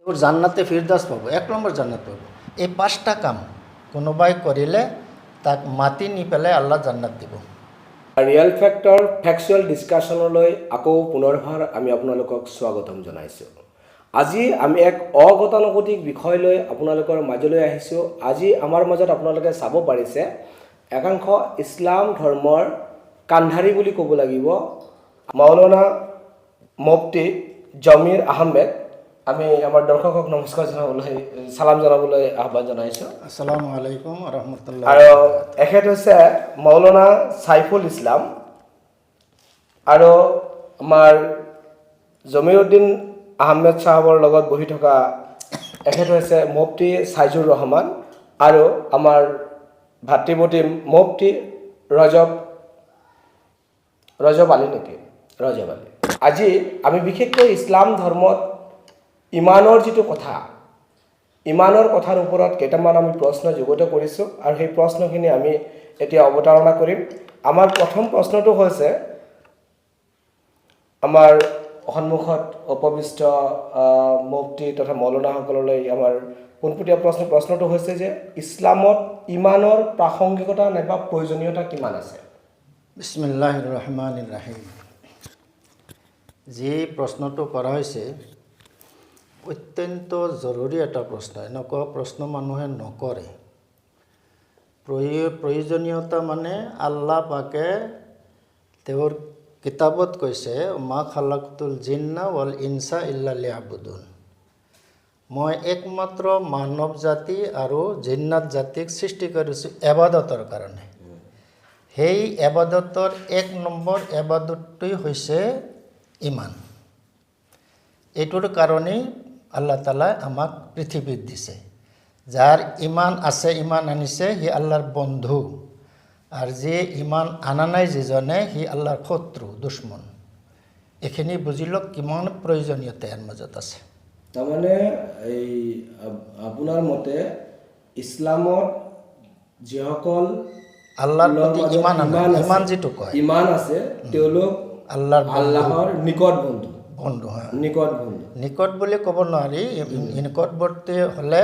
ওৰ জান্নাতে ফিৰদাস পাবো, 1 নম্বৰ জান্নাত পাবো। এই 5টা কাম কোনোবাই কৰিলে তাক মাতি নি পেলাই আল্লাহ জান্নাত দিব। ৰিয়েল ফেক্টৰ ফেকচুৱেল ডিছকাশ্যনলৈ আকৌ পুনৰবাৰ আমি আপোনালোকক স্বাগতম জনাইছোঁ। আজি আমি এক অগতানুগতিক বিষয় লৈ আপোনালোকৰ মাজলৈ আহিছোঁ। আজি আমাৰ মাজত আপোনালোকে চাব পাৰিছে একাংশ ইছলাম ধৰ্মৰ কান্ধাৰী বুলি ক'ব লাগিব মাওলানা মুফতি জমিৰ আহমেদ। আমি আমাৰ দৰ্শকক নমস্কাৰ জনাবলৈ সালাম জনাবলৈ আহ্বান জনাইছোঁ। আসসালামু আলাইকুম ৰহমতুল্লাহ। আৰু এখেত হৈছে মাওলানা সাইফুল ইছলাম আৰু আমাৰ জমিউদ্দিন আহমেদ সাহেবৰ লগত বহি থকা এখেত হৈছে মুফতি সাইজুৰ ৰহমান আৰু আমাৰ ভাতৃপতি মুফতি ৰজব আলী নেকি ৰজব আলী। আজি আমি বিশেষকৈ ইছলাম ধৰ্মত ইমানৰ যিটো কথা, ইমানৰ কথাৰ ওপৰত কেইটামান আমি প্ৰশ্ন যুগত কৰিছোঁ আৰু সেই প্ৰশ্নখিনি আমি এতিয়া অৱতাৰণা কৰিম। আমাৰ প্ৰথম প্ৰশ্নটো হৈছে আমাৰ সন্মুখত উপবিষ্ট মুফতি তথা মৌলানাসকললৈ আমাৰ পোনপটীয়া প্ৰশ্নটো হৈছে যে ইছলামত ইমানৰ প্ৰাসংগিকতা নাইবা প্ৰয়োজনীয়তা কিমান আছে? বিসমিল্লাহিৰ ৰহমানিৰ ৰহিম। যি প্ৰশ্নটো কৰা হৈছে অত্যন্ত জৰুৰী এটা প্ৰশ্ন। এনেকুৱা প্ৰশ্ন মানুহে নকৰে। প্ৰয়োজনীয়তা মানে আল্লাহ পাকে তেওঁৰ কিতাবত কৈছে মা খালাকতুল জিন্না ৱাল ইনসা ইল্লা লিয়াবুদুন। মই একমাত্ৰ মানৱ জাতি আৰু জিন্নাত জাতিক সৃষ্টি কৰিছোঁ এবাদতৰ কাৰণে। সেই এবাদতৰ 1 নম্বৰ এবাদতটোই হৈছে ইমান। এইটোৰ কাৰণেই আল্লাহ তাআলা আমাক পৃথিৱীত দিছে। যাৰ ইমান আছে, ইমান আনিছে, সি আল্লাহৰ বন্ধু, আৰু যি ইমান আনা নাই যিজনে, সি আল্লাহৰ শত্ৰু, দুশ্মন। এইখিনি বুজি লওক কিমান প্ৰয়োজনীয়তা ইয়াৰ মাজত আছে। তাৰমানে এই আপোনাৰ মতে ইছলামত যিসকল আল্লাহৰ প্ৰতি ইমান যিটো কয়, ইমান আছে, তেওঁলোক আল্লাহৰ নিকট বন্ধু। নিকট বুলি ক'ব নোৱাৰি। নিকটৱৰ্তী হ'লে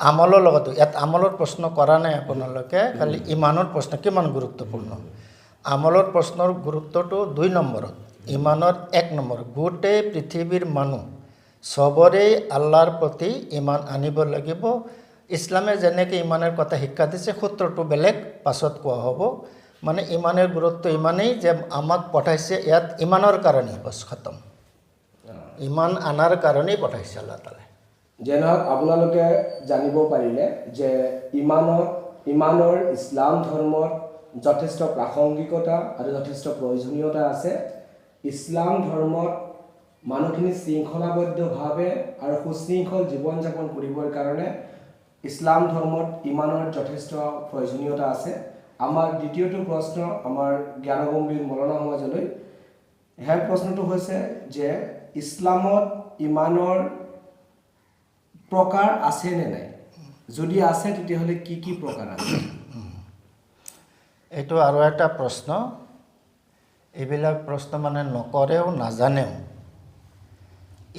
আমলৰ লগতো, ইয়াত আমলৰ প্ৰশ্ন কৰা নাই আপোনালোকে, খালি ইমানৰ প্ৰশ্ন কিমান গুৰুত্বপূৰ্ণ। আমলৰ প্ৰশ্নৰ গুৰুত্বটো 2 নম্বৰত, ইমানৰ 1 নম্বৰ। গোটেই পৃথিৱীৰ মানুহ চবৰেই আল্লাহৰ প্ৰতি ইমান আনিব লাগিব। ইছলামে যেনেকৈ ইমানৰ কথা শিক্ষা দিছে, সূত্ৰটো বেলেগ, পাছত কোৱা হ'ব। মানে ইমানৰ গুৰুত্ব ইমানেই যে আমাক পঠাইছে ইয়াত ইমানৰ কাৰণেই, বছ খতম। ইমান আনাৰ কাৰণেই পঠাইছে আল্লাহ তাআলাই। যেনক আপোনালোকে জানিব পাৰিলে যে ইমানৰ ইছলাম ধৰ্মত যথেষ্ট প্ৰাসংগিকতা আৰু যথেষ্ট প্ৰয়োজনীয়তা আছে। ইছলাম ধৰ্মত মানুহখিনি শৃংখলাবদ্ধভাৱে আৰু সুশৃংখল জীৱন যাপন কৰিবৰ কাৰণে ইছলাম ধৰ্মত ইমানৰ যথেষ্ট প্ৰয়োজনীয়তা আছে। আমাৰ দ্বিতীয়টো প্ৰশ্ন আমাৰ জ্ঞানগম্ভীৰ মৌলানা সমাজলৈ, সেই প্ৰশ্নটো হৈছে যে ইছলামত ইমানৰ প্ৰকাৰ আছে নে নাই? যদি আছে তেতিয়াহ'লে কি কি প্ৰকাৰ আছে? এইটো আৰু এটা প্ৰশ্ন। এইবিলাক প্ৰশ্ন মানে নকৰেও, নাজানেও।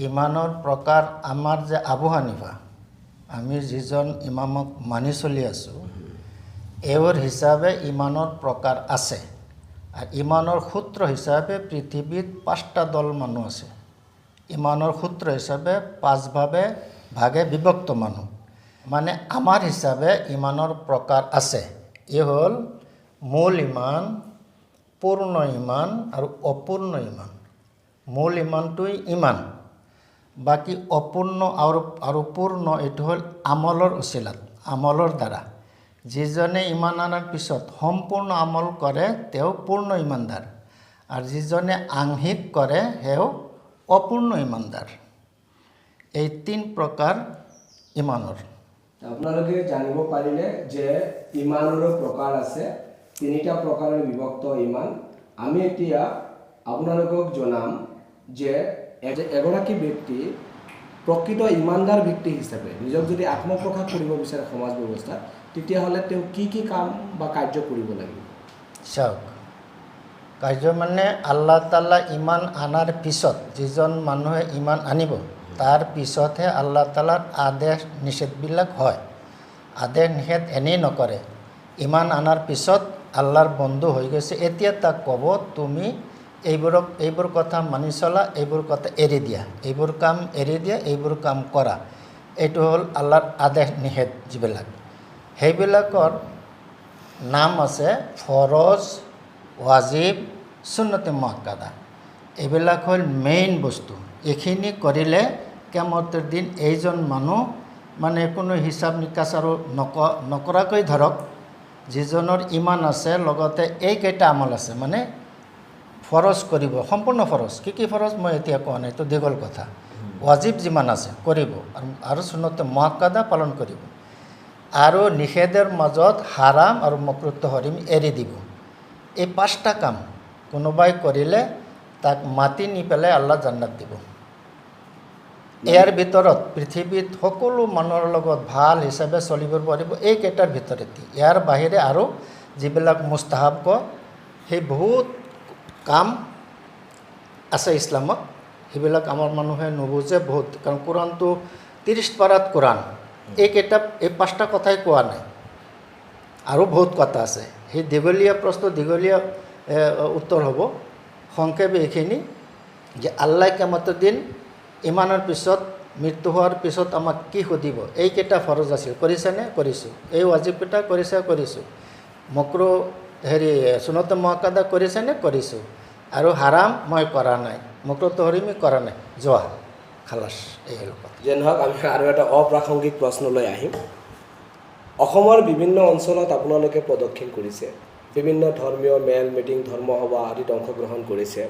ইমানৰ প্ৰকাৰ আমাৰ যে আবু হানিফা, আমি যিজন ইমামক মানি চলি আছোঁ, এওঁৰ হিচাপে ইমানৰ প্ৰকাৰ আছে। আৰু ইমানৰ সূত্ৰ হিচাপে পৃথিৱীত 5টা দল মানুহ আছে। ইমানৰ সূত্ৰ হিচাপে 5 ভাগে বিভক্ত মানুহ। মানে আমাৰ হিচাপে ইমানৰ প্ৰকাৰ আছে। ই হ'ল মূল ইমান, পূৰ্ণ ইমান আৰু অপূৰ্ণ ইমান। মূল ইমানটোই ইমান, বাকী অপূৰ্ণ আৰু পূৰ্ণ এইটো হ'ল আমলৰ উচিলাত, আমলৰ দ্বাৰা। যিজনে ইমান আনাৰ পিছত সম্পূৰ্ণ আমল কৰে তেওঁ পূৰ্ণ ইমানদাৰ, আৰু যিজনে আংশিক কৰে তেওঁ অপূৰ্ণ ইমানদাৰ। এই 3 প্ৰকাৰ ইমানৰ। আপোনালোকে জানিব পাৰিলে যে ইমানৰো প্ৰকাৰ আছে, 3টা প্ৰকাৰৰ বিভক্ত ইমান। আমি এতিয়া আপোনালোকক জনাম যে এগৰাকী ব্যক্তি প্ৰকৃত ইমানদাৰ ব্যক্তি হিচাপে নিজক যদি আত্মপ্ৰকাশ কৰিব বিচাৰে সমাজ ব্যৱস্থাত, তেতিয়াহ'লে তেওঁ কি কি কাম বা কাৰ্য কৰিব লাগিব? চাওক, কাৰ্য মানে আল্লাহ তাআলা ইমান আনাৰ পিছত যিজন মানুহে ইমান আনিব, তাৰ পিছতহে আল্লাহ তালাৰ আদেশ নিষেধবিলাক হয়। আদেশ নিষেধ এনেই নকৰে। ইমান আনাৰ পিছত আল্লাহৰ বন্ধু হৈ গৈছে, এতিয়া তাক ক'ব তুমি এইবোৰ কথা মানি চলা, এইবোৰ কথা এৰি দিয়া, এইবোৰ কাম এৰি দিয়া, এইবোৰ কাম কৰা। এইটো হ'ল আল্লাহৰ আদেশ নিষেধ যিবিলাক, সেইবিলাকৰ নাম আছে ফৰজ, ৱাজিব, সুন্নতে মুআক্কাদা। এইবিলাক হ'ল মেইন বস্তু। এইখিনি কৰিলে কিয়ামতৰ দিন এইজন মানুহ মানে কোনো হিচাপ নিকাচ আৰু নকৰাকৈ ধৰক যিজনৰ ইমান আছে লগতে এইকেইটা আমল আছে, মানে ফৰজ কৰিব, সম্পূৰ্ণ ফৰজ। কি ফৰজ মই এতিয়া কোৱা নাই, এইটো দীঘল কথা। ৱাজিব যিমান আছে কৰিব আৰু সুন্নতে মুআক্কাদা পালন কৰিব, আৰু নিষেধৰ মাজত হাৰাম আৰু মাকৰুহ তাহৰিম এৰি দিব। এই 5টা কাম কোনোবাই কৰিলে তাক মাতি নি পেলাই আল্লাহ জান্নাত দিব। ইয়াৰ ভিতৰত পৃথিৱীত সকলো মানুহৰ লগত ভাল হিচাপে চলিব পাৰিব এইকেইটাৰ ভিতৰতে। ইয়াৰ বাহিৰে আৰু যিবিলাক মুস্তাহাব কয়, সেই বহুত কাম আছে ইছলামত, সেইবিলাক আমাৰ মানুহে নুবুজে বহুত। কাৰণ কোৰাণটো 30 পাৰাত কোৰাণ, এই 5টা কথাই কোৱা নাই, আৰু বহুত কথা আছে। সেই দীঘলীয়া প্ৰশ্ন দীঘলীয়া উত্তৰ হ'ব। সংক্ষেপে এইখিনি যে আল্লাহ কিয়ামতৰ দিন ইমানৰ পিছত, মৃত্যু হোৱাৰ পিছত আমাক কি সুধিব? এইকেইটা ফৰজ আছিল, কৰিছেনে? কৰিছোঁ। এই ৱাজিবকেইটা কৰিছোঁ। মাকৰুহ সুন্নতে মুআক্কাদা কৰিছেনে? কৰিছোঁ। আৰু হাৰাম মই কৰা নাই, মাকৰুহ তাহৰিম কৰা নাই, যোৱা খালাছ। এই হ'ল কথা। যে নহওক, আমি আৰু এটা অপ্ৰাসংগিক প্ৰশ্নলৈ আহিম। অসমৰ বিভিন্ন অঞ্চলত আপোনালোকে পদক্ষেপ কৰিছে, বিভিন্ন ধৰ্মীয় মেল মিটিং, ধৰ্মসভা আদিত অংশগ্ৰহণ কৰিছে।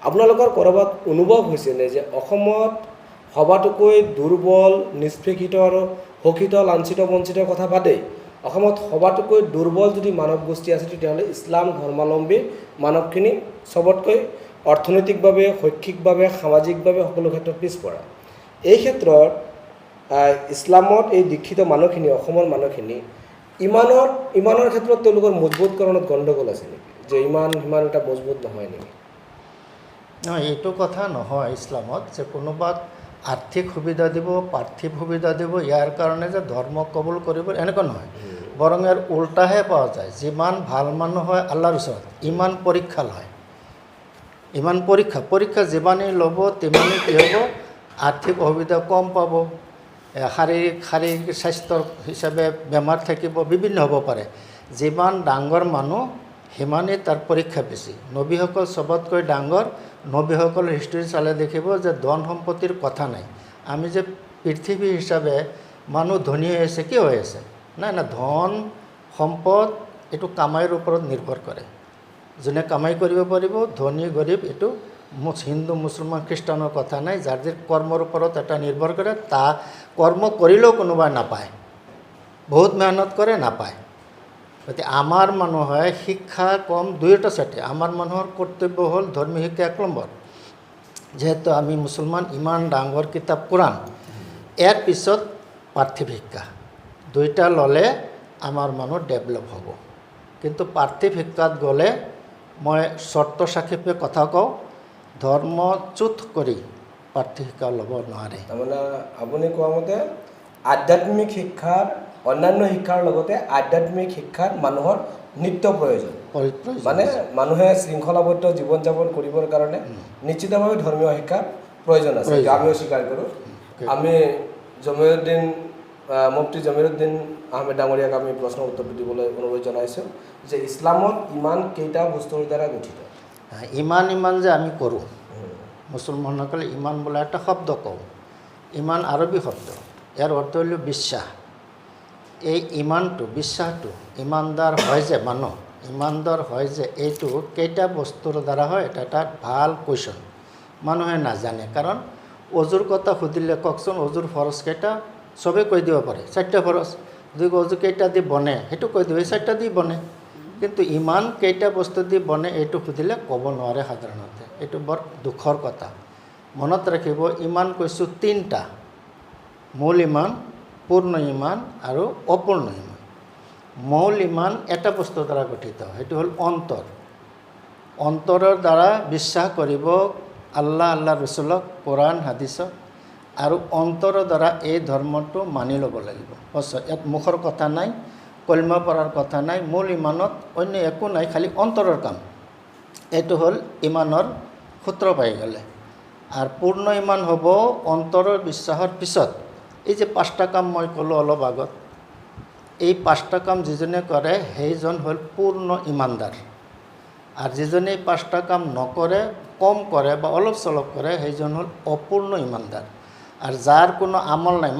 আপোনালোকৰ ক'ৰবাত অনুভৱ হৈছেনে যে অসমত সবাতোকৈ দুৰ্বল, নিষ্পেষিত আৰু শোষিত, লাঞ্ছিত, বঞ্চিতৰ কথা বাদেই, অসমত সবাতোকৈ দুৰ্বল যদি মানৱ গোষ্ঠী আছে তেতিয়াহ'লে ইছলাম ধৰ্মাৱলম্বী মানৱখিনি চবতকৈ অৰ্থনৈতিকভাৱে, শৈক্ষিকভাৱে, সামাজিকভাৱে সকলো ক্ষেত্ৰত পিছপৰা। এই ক্ষেত্ৰত ইছলামত এই দীক্ষিত মানুহখিনি, অসমৰ মানুহখিনি ইমানৰ ক্ষেত্ৰত তেওঁলোকৰ মজবুতকৰণত গণ্ডগোল আছে নেকি? যে সিমান এটা মজবুত নহয় নেকি? নহয়, এইটো কথা নহয় ইছলামত যে কোনোবাক আৰ্থিক সুবিধা দিব, পাৰ্থিৱ সুবিধা দিব, ইয়াৰ কাৰণে যে ধৰ্ম কবুল কৰিব, এনেকুৱা নহয়। বৰং ইয়াৰ উল্টাহে পোৱা যায়। যিমান ভাল মানুহ হয় আল্লাহৰ ওচৰত, ইমান পৰীক্ষা লয়। ইমান পৰীক্ষা যিমানেই ল'ব তিমানেই কি হ'ব? আৰ্থিক অসুবিধা কম পাব, শাৰীৰিক স্বাস্থ্যৰ হিচাপে বেমাৰ থাকিব, বিভিন্ন হ'ব পাৰে। যিমান ডাঙৰ মানুহ সিমানেই তাৰ পৰীক্ষা বেছি। নবীসকল চবতকৈ ডাঙৰ। নবীসকলৰ হিষ্ট্ৰী চালে দেখিব যে ধন সম্পত্তিৰ কথা নাই। আমি যে পৃথিৱী হিচাপে মানুহ ধনী হৈ আছে, কি হৈ আছে? নাই, ধন সম্পদ এইটো কামাইৰ ওপৰত নিৰ্ভৰ কৰে। যোনে কামাই কৰিব পাৰিব, ধনী গৰীব এইটো হিন্দু মুছলমান খ্ৰীষ্টানৰ কথা নাই। যাৰ কৰ্মৰ ওপৰত এটা নিৰ্ভৰ কৰে, তা কৰ্ম কৰিলেও কোনোবাই নাপায়, বহুত মেহনত কৰে, নাপায়। গতিকে আমাৰ মানুহে শিক্ষা কম, দুয়োটা চাইডে আমাৰ মানুহৰ কৰ্তব্য হ'ল ধৰ্মীয় শিক্ষা 1 নম্বৰ। যিহেতু আমি মুছলমান, ইমান ডাঙৰ কিতাপ কোৰাণ, ইয়াৰ পিছত পাৰ্থিৱ শিক্ষা, দুইটা ল'লে আমাৰ মানুহ ডেভেলপ হ'ব। কিন্তু পাৰ্থিৱ শিক্ষাত গ'লে মই চৰ্ত সাপেক্ষে কথা কওঁ, ধৰ্মচ্যুত কৰি পাৰ্থিৱ শিক্ষা ল'ব নোৱাৰে। তাৰমানে আপুনি কোৱা মতে আধ্যাত্মিক শিক্ষাৰ, অন্যান্য শিক্ষাৰ লগতে আধ্যাত্মিক শিক্ষাত মানুহৰ নিত্য প্ৰয়োজন। মানে মানুহে শৃংখলাবদ্ধ জীৱন যাপন কৰিবৰ কাৰণে নিশ্চিতভাৱে ধৰ্মীয় শিক্ষাৰ প্ৰয়োজন আছে, আমিও স্বীকাৰ কৰোঁ। আমি মুফতি জমিৰুদ্দিন আহমেদ ডাঙৰীয়াক আমি প্ৰশ্নৰ উত্তৰটো দিবলৈ অনুৰোধ জনাইছোঁ যে ইছলামত ইমান কেইটা বস্তুৰ দ্বাৰা গঠিত? ইমান যে আমি কৰোঁ, মুছলমানসকলে ইমান বোলা এটা শব্দ কওঁ, ইমান আৰবী শব্দ, ইয়াৰ অৰ্থ হ'ল বিশ্বাস। এই ইমানটো, বিশ্বাসটো, ইমানদাৰ হয় যে মানুহ, ইমানদাৰ হয় যে এইটো কেইটা বস্তুৰ দ্বাৰা হয়, এটা ভাল কুৱেশ্যন। মানুহে নাজানে। কাৰণ অজুৰ কথা সুধিলে কওকচোন, অজুৰ ফৰজ কেইটা? চবেই কৈ দিব পাৰে, 4টা ফৰজ। যদি অজু কেইটা দি বনে, সেইটো কৈ দিব, 4টা দি বনে। কিন্তু ইমান কেইটা বস্তু দি বনে এইটো সুধিলে ক'ব নোৱাৰে সাধাৰণতে। এইটো বৰ দুখৰ কথা। মনত ৰাখিব, ইমান কৈছোঁ 3টা: মূল ইমান, পূৰ্ণ ইমান আৰু অপূৰ্ণ ইমান। মূল ইমান এটা বস্তুৰ দ্বাৰা গঠিত, সেইটো হ'ল অন্তৰ। অন্তৰৰ দ্বাৰা বিশ্বাস কৰিব আল্লাহ, আল্লাহ ৰচুলক, কোৰাণ হাদিছক, আৰু অন্তৰৰ দ্বাৰা এই ধৰ্মটো মানি ল'ব লাগিব। ইয়াত মুখৰ কথা নাই, কলমা পঢ়াৰ কথা নাই, মূল ইমানত অন্য একো নাই, খালি অন্তৰৰ কাম। এইটো হ'ল ইমানৰ সূত্ৰ পাই গ'লে। আৰু পূৰ্ণ ইমান হ'ব অন্তৰৰ বিশ্বাসৰ পিছত। এই যে 5টা কাম মই ক'লোঁ অলপ আগত, এই 5টা কাম যিজনে কৰে সেইজন হ'ল পূৰ্ণ ইমানদাৰ। আৰু যিজনে এই 5টা কাম নকৰে, কম কৰে বা অলপ চলপ কৰে, সেইজন হ'ল অপূৰ্ণ ইমানদাৰ। আৰু যাৰ কোনো আমল নাই,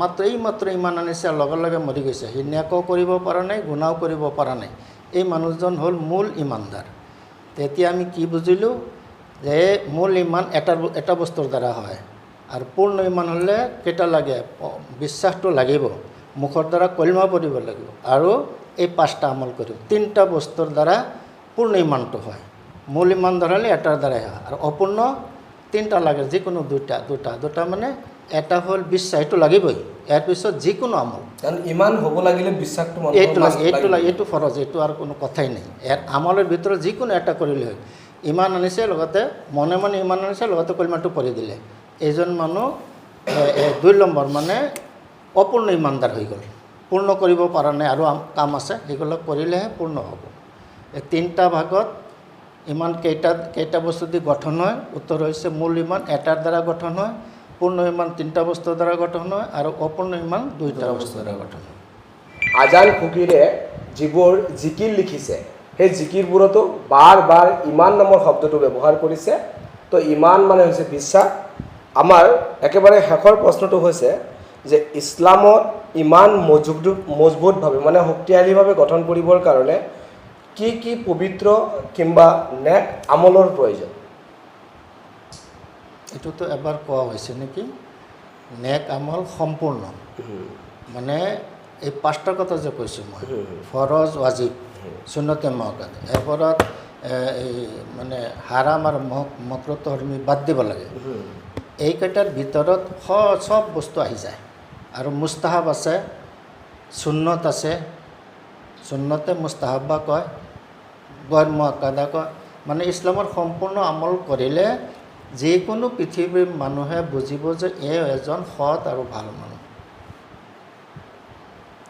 মাত্ৰ ইমান আনিছে, লগে লগে মৰি গৈছে, সি নেকো কৰিব পৰা নাই, গুনাও কৰিব পৰা নাই, এই মানুহজন হ'ল মূল ইমানদাৰ। তেতিয়া আমি কি বুজিলোঁ যে মূল ইমান এটা বস্তুৰ দ্বাৰা হয়। আৰু পূৰ্ণ ইমান হ'লে কেইটা লাগে? বিশ্বাসটো লাগিব, মুখৰ দ্বাৰা কলমা পঢ়িব লাগিব, আৰু এই 5টা আমল কৰিব। 3টা বস্তুৰ দ্বাৰা পূৰ্ণ ইমানটো হয়। মূল ইমানদাৰ হ'লে এটাৰ দ্বাৰাই হয়, আৰু অপূৰ্ণ 3টা লাগে, যিকোনো দুটা মানে এটা হ'ল বিশ্বাস, এইটো লাগিবই, ইয়াৰ পিছত যিকোনো আমল। কাৰণ ইমান হ'ব লাগিলে বিশ্বাসটো এইটো ফৰজ, এইটো আৰু কোনো কথাই নাই। ইয়াৰ আমলৰ ভিতৰত যিকোনো এটা কৰিলে হয়। ইমান আনিছে, লগতে মনে মনে ইমান আনিছে, লগতে কলমাটো পঢ়ি দিলে, এইজন মানুহ 2 নম্বৰ মানে অপূৰ্ণ ইমানদাৰ হৈ গ'ল। পূৰ্ণ কৰিব পৰা নাই, আৰু কাম আছে, সেইবিলাক কৰিলেহে পূৰ্ণ হ'ব। এই 3টা ভাগত ইমান কেইটা বস্তু দি গঠন হয়? উত্তৰ হৈছে মূল ইমান এটাৰ দ্বাৰা গঠন হয়, পূৰ্ণ ইমান 3টা বস্তুৰ দ্বাৰা গঠন হয়, আৰু অপূৰ্ণ ইমান 2টা বস্তুৰ দ্বাৰা গঠন হয়। আজান ফকীৰে যিবোৰ জিকিৰ লিখিছে, সেই জিকিৰবোৰতো বাৰ ইমান নামৰ শব্দটো ব্যৱহাৰ কৰিছে। তো ইমান মানে হৈছে বিশ্বাস। আমাৰ একেবাৰে শেষৰ প্ৰশ্নটো হৈছে যে ইছলামত ইমান মজবুতভাৱে মানে শক্তিশালীভাৱে গঠন কৰিবৰ কাৰণে কি পবিত্ৰ কিংবা নেক আমলৰ প্ৰয়োজন? এইটোতো এবাৰ কোৱা হৈছে নেকি? নেক আমল সম্পূৰ্ণ, মানে এই 5টা কথা যে কৈছোঁ মই, ফৰজ, ৱাজিব, সুন্নতে মুআক্কাদা, এৰপৰত এই মানে হাৰাম আৰু মকৰুহ বাদ দিব লাগে। এইকেইটাৰ ভিতৰত চব বস্তু আহি যায়। আৰু মুস্তাহাব আছে, সুন্নত আছে, সুন্নতে মুস্তাহাবা কয়, গৈৰ মুআক্কাদা কয়। মানে ইছলামৰ সম্পূৰ্ণ আমল কৰিলে যিকোনো পৃথিৱীৰ মানুহে বুজিব যে এজন সৎ আৰু ভাল মানুহ।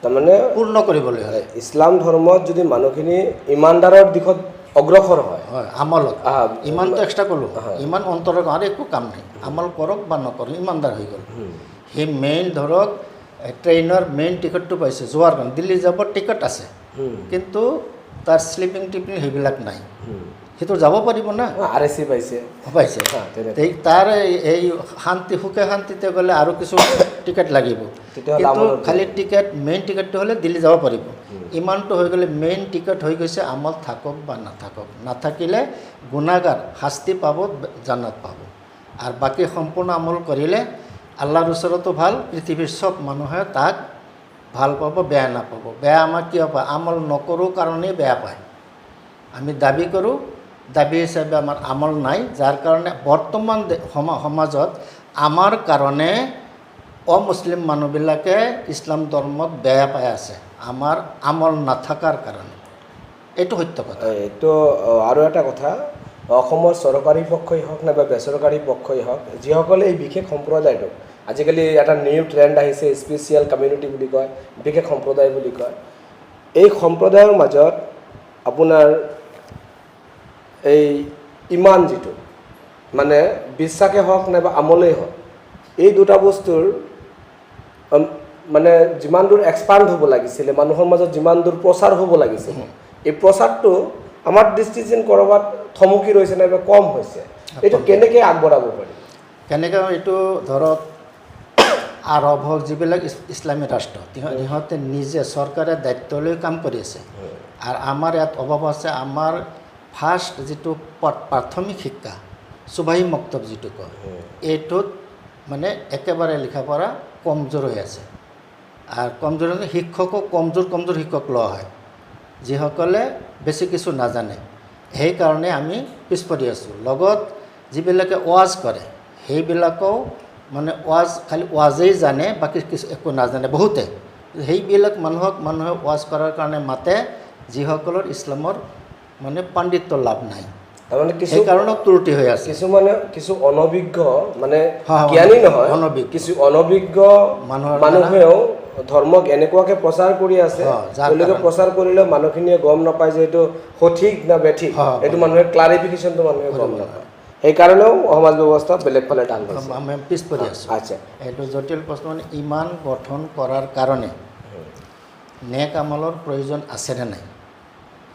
তাৰমানে পূৰ্ণ কৰিবলৈ হয়। ইছলাম ধৰ্মত যদি মানুহখিনি ইমানদাৰৰ দিশত অগ্ৰসৰ হয়, আমলত, ইমানটো এক্সট্ৰা ক'লোঁ, ইমান অন্তৰৰ আৰু একো কাম নাই, আমল কৰক বা নকৰক, ইমানদাৰ হৈ গ'ল। সি মেইন ধৰক ট্ৰেইনৰ মেইন টিকটটো পাইছে যোৱাৰ কাৰণে, দিল্লী যাব টিকট আছে, কিন্তু তাৰ শ্লিপিং টিপিং সেইবিলাক নাই, সেইটো যাব পাৰিব না, RSC পাইছে। তাৰ এই সুখে শান্তিতে গ'লে আৰু কিছু টিকেট লাগিব, কিন্তু খালি মেইন টিকেটটো হ'লে দিল্লী যাব পাৰিব। ইমানটো হৈ গ'লে মেইন টিকেট হৈ গৈছে, আমল থাকক বা নাথাকক, নাথাকিলে গুণাগাৰ, শাস্তি পাব, জান্নাত পাব। আৰু বাকী সম্পূৰ্ণ আমল কৰিলে আল্লাহৰ ওচৰতো ভাল, পৃথিৱীৰ চব মানুহে তাক ভাল পাব, বেয়া নাপাব। বেয়া আমাৰ কিয় পায়? আমল নকৰোঁ কাৰণেই বেয়া পায়। আমি দাবী কৰোঁ, দাবী হিচাপে আমাৰ আমল নাই, যাৰ কাৰণে বৰ্তমান সমাজত আমাৰ কাৰণে অমুছলিম মানুহবিলাকে ইছলাম ধৰ্মক বেয়া পাই আছে, আমাৰ আমল নাথাকাৰ কাৰণে। এইটো সত্য কথা। এইটো আৰু এটা কথা, অসমৰ চৰকাৰী পক্ষই হওক নাইবা বেচৰকাৰী পক্ষই হওক, যিসকলে এই বিশেষ সম্প্ৰদায়টোক, আজিকালি এটা নিউ ট্ৰেণ্ড আহিছে, স্পেচিয়েল কমিউনিটি বুলি কয়, বিশেষ সম্প্ৰদায় বুলি কয়, এই সম্প্ৰদায়ৰ মাজত আপোনাৰ এই ইমান যিটো মানে বিশ্বাসে হওক নাইবা আমলেই হওক, এই দুটা বস্তুৰ মানে যিমান দূৰ এক্সপাণ্ড হ'ব লাগিছিলে, মানুহৰ মাজত যিমান দূৰ প্ৰচাৰ হ'ব লাগিছিল, এই প্ৰচাৰটো আমাৰ দৃষ্টিত যেন ক'ৰবাত থমকি ৰৈছে নাইবা কম হৈছে। এইটো কেনেকৈ আগবঢ়াব পাৰি? কেনেকৈ? এইটো ধৰক আৰৱ হওক, যিবিলাক ইছলামী ৰাষ্ট্ৰ, সিহঁতে নিজে চৰকাৰে দায়িত্ব লৈ কাম কৰি আছে। আৰু আমাৰ ইয়াত অভাৱ আছে। আমাৰ ফাৰ্ষ্ট যিটো প্ৰাথমিক শিক্ষা, চুবাহী মক্তব যিটো কয়, এইটোত মানে একেবাৰে লিখা পঢ়া কমজোৰ হৈ আছে। আৰু কমজোৰ শিক্ষকো কমজোৰ শিক্ষক লোৱা হয়, যিসকলে বেছি কিছু নাজানে। সেইকাৰণে আমি পিছ পৰি আছোঁ। লগত যিবিলাকে ওৱাজ কৰে, সেইবিলাকেও মানে খালি ওৱাজেই জানে, বাকী কিছু একো নাজানে বহুতে। সেইবিলাক মানুহে ওৱাজ কৰাৰ কাৰণে মাতে, যিসকলৰ ইছলামৰ মানে পাণ্ডিত্য লাভ নাই। তাৰমানে কিছু সেইকাৰণে ত্ৰুটি হৈ আছে কিছুমানে কিছু অনভিজ্ঞ মানে হয়, জ্ঞানী নহয় অনভিজ্ঞ। কিছু অনভিজ্ঞ মানুহৰ মানুহেও ধৰ্মক এনেকুৱাকে প্ৰচাৰ কৰি আছে যাৰ তেওঁলোকে কাৰণে- প্ৰচাৰ কৰিলেও মানুহখিনিয়ে গম নাপায় যে এইটো সঠিক না বেঠিক এইটো মানুহে ক্লাৰিফিকেশ্যনটো মানুহে গম নাপায় সেইকাৰণেও সমাজ ব্যৱস্থা বেলেগ ফালে টান গৈছে আমি পিছ পৰি আছোঁ আচ্ছা এইটো জটিল প্ৰশ্ন মানে ইমান গঠন কৰাৰ কাৰণে নেক আমলৰ প্ৰয়োজন আছেনে নাই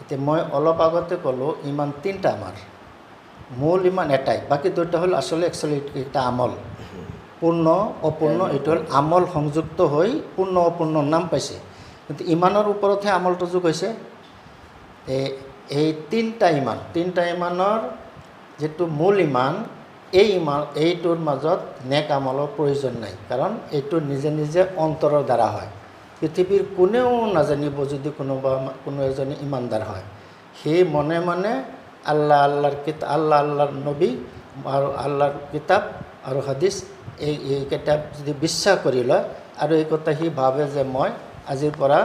এতিয়া মই অলপ আগতে ক'লোঁ ইমান তিনিটা আমাৰ মূল ইমান এটাই বাকী দুটা হ'ল একচুৱেলি এটা আমল পূৰ্ণ অপূৰ্ণ এইটো হ'ল আমল সংযুক্ত হৈ পূৰ্ণ অপূৰ্ণ নাম পাইছে কিন্তু ইমানৰ ওপৰতহে আমলটো যোগ হৈছে এই তিনিটা ইমানৰ যিটো মূল ইমান এইটোৰ মাজত নেক আমলৰ প্ৰয়োজন নাই কাৰণ এইটো নিজে নিজে অন্তৰৰ দ্বাৰা হয় পৃথিৱীৰ কোনেও নাজানিব যদি কোনো এজনে ইমানদাৰ হয় সেই মনে মনে আল্লাহৰ নবী আৰু আল্লাহৰ কিতাপ আৰু হাদিছ এই কিতাপ যদি বিশ্বাস কৰি লয় আৰু এই কথা সি ভাবে যে মই আজিৰ পৰা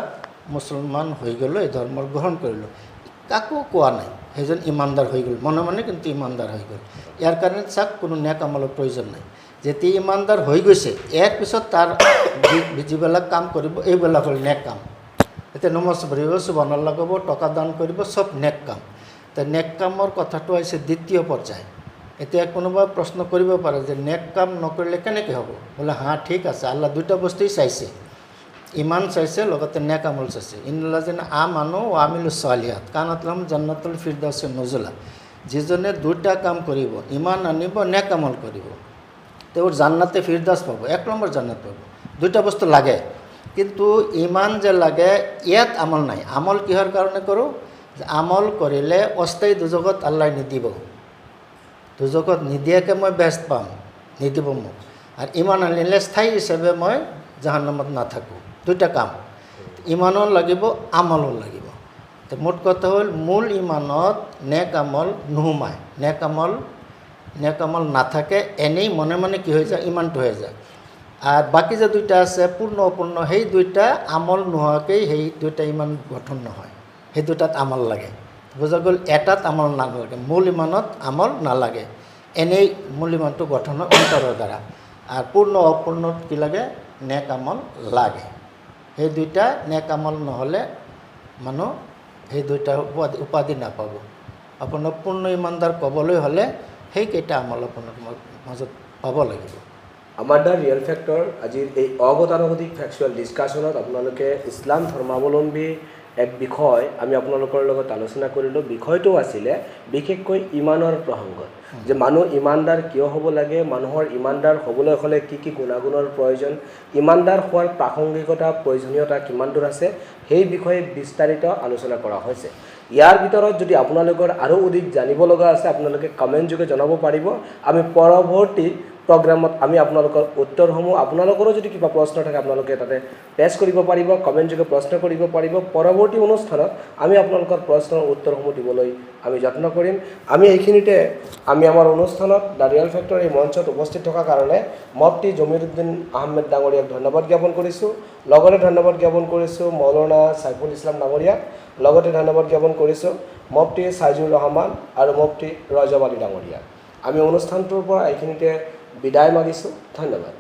মুছলমান হৈ গ'লোঁ এই ধৰ্ম গ্ৰহণ কৰিলোঁ কাকো কোৱা নাই সেইজন ইমানদাৰ হৈ গ'ল মনে মনে কিন্তু ইমানদাৰ হৈ গ'ল ইয়াৰ কাৰণে চাওক কোনো নেক আমলৰ প্ৰয়োজন নাই যেতিয়া ইমানদাৰ হৈ গৈছে ইয়াৰ পিছত তাৰ যিবিলাক কাম কৰিব এইবিলাক হ'ল নেক কাম এতিয়া নমাজ পঢ়িব সুবহানাল্লাহ ক'ব টকা দান কৰিব চব নেক কাম তো নেক কামৰ কথাটো হৈছে দ্বিতীয় পৰ্যায় এতিয়া কোনোবা প্ৰশ্ন কৰিব পাৰে যে নেক কাম নকৰিলে কেনেকৈ হ'ব বোলে ঠিক আছে আল্লাহ দুটা বস্তুই চাইছে ইমান চাইছে লগতে নেক আমল চাইছে ইন্নাল্লাযিনা আমানু ওয়া আমিলুছ সালিহাত কানাত লাহুম জান্নাতুল ফিৰদাউছি নুজুলা যিজনে দুটা কাম কৰিব ইমান আনিব নেক আমল কৰিব তেওঁৰ জান্নাতে ফিৰদাউছ পাব 1 নম্বৰ জান্নাত পাব দুটা বস্তু লাগে কিন্তু ইমান যে লাগে ইয়াত আমল নাই আমল কিহৰ কাৰণে কৰোঁ যে আমল কৰিলে অস্থায়ী দুজগত আল্লাহ নিদিব দুজগত নিদিয়াকৈ মই বেষ্ট পাম নিদিব মোক আৰু ইমান আনিলে স্থায়ী হিচাপে মই জাহান্নামত নাথাকোঁ দুটা কাম ইমানো লাগিব আমলো লাগিব তো মোট কথা হ'ল মূল ইমানত নেক আমল নোসোমায় নেক আমল নাথাকে এনেই মনে মনে কি হৈ যায় ইমানটো হৈ যায় আর বাকি যে দুইটা আছে পূর্ণ অপূর্ণ সেই দুইটা আমল নোহোৱাকৈ সেই দুইটা ইমান গঠন নহয় সেই দুটাত আমল লাগে বুজা গ'ল এটাত আমল নালাগে মূল ইমানত আমল নালাগে এনেই মূল ইমানটো গঠন হয় অন্তৰৰ দ্বাৰা আর পূর্ণ অপূর্ণত কি লাগে নেক আমল লাগে সেই দুইটা নেক আমল নহ'লে মানুহ সেই দুইটা উপাধি নাপাব আপোনাৰ পূৰ্ণ ইমানদাৰ ক'বলৈ হ'লে সেইকেইটা আমল আপোনাৰ মাজত পাব লাগিব আমাৰ দ্য ৰিয়েল ফেক্টৰ আজিৰ এই অগতানুগতিক ফেক্সুৱেল ডিছকাশ্যনত আপোনালোকে ইছলাম ধৰ্মাৱলম্বী এক বিষয় আমি আপোনালোকৰ লগত আলোচনা কৰিলোঁ বিষয়টো আছিলে বিশেষকৈ ইমানৰ প্ৰসংগত যে মানুহ ইমানদাৰ কিয় হ'ব লাগে মানুহৰ ইমানদাৰ হ'বলৈ হ'লে কি কি গুণাগুণৰ প্ৰয়োজন ইমানদাৰ হোৱাৰ প্ৰাসংগিকতা প্ৰয়োজনীয়তা কিমান দূৰ আছে সেই বিষয়ে বিস্তাৰিত আলোচনা কৰা হৈছে ইয়াৰ ভিতৰত যদি আপোনালোকৰ আৰু অধিক জানিব লগা আছে আপোনালোকে কমেণ্ট যোগে জনাব পাৰিব আমি পৰৱৰ্তী প্ৰগ্ৰামত আমি আপোনালোকৰ উত্তৰসমূহ আপোনালোকৰো যদি কিবা প্ৰশ্ন থাকে আপোনালোকে তাতে পেছ কৰিব পাৰিব কমেণ্ট যোগে প্ৰশ্ন কৰিব পাৰিব পৰৱৰ্তী অনুষ্ঠানত আমি আপোনালোকৰ প্ৰশ্নৰ উত্তৰসমূহ দিবলৈ আমি যত্ন কৰিম আমি এইখিনিতে আমি আমাৰ অনুষ্ঠানত দ্য ৰিয়েল ফেক্টৰ এই মঞ্চত উপস্থিত থকাৰ কাৰণে মুফতি জমিৰুদ্দিন আহমেদ ডাঙৰীয়াক ধন্যবাদ জ্ঞাপন কৰিছোঁ লগতে ধন্যবাদ জ্ঞাপন কৰিছোঁ মৌলানা সাইফুল ইছলাম ডাঙৰীয়াক লগতে ধন্যবাদ জ্ঞাপন কৰিছোঁ মুফতি সাইজুৰ ৰহমান আৰু মুফতি ৰজব আলী ডাঙৰীয়াক আমি অনুষ্ঠানটোৰ পৰা এইখিনিতে বিদায় মাগিছোঁ ধন্যবাদ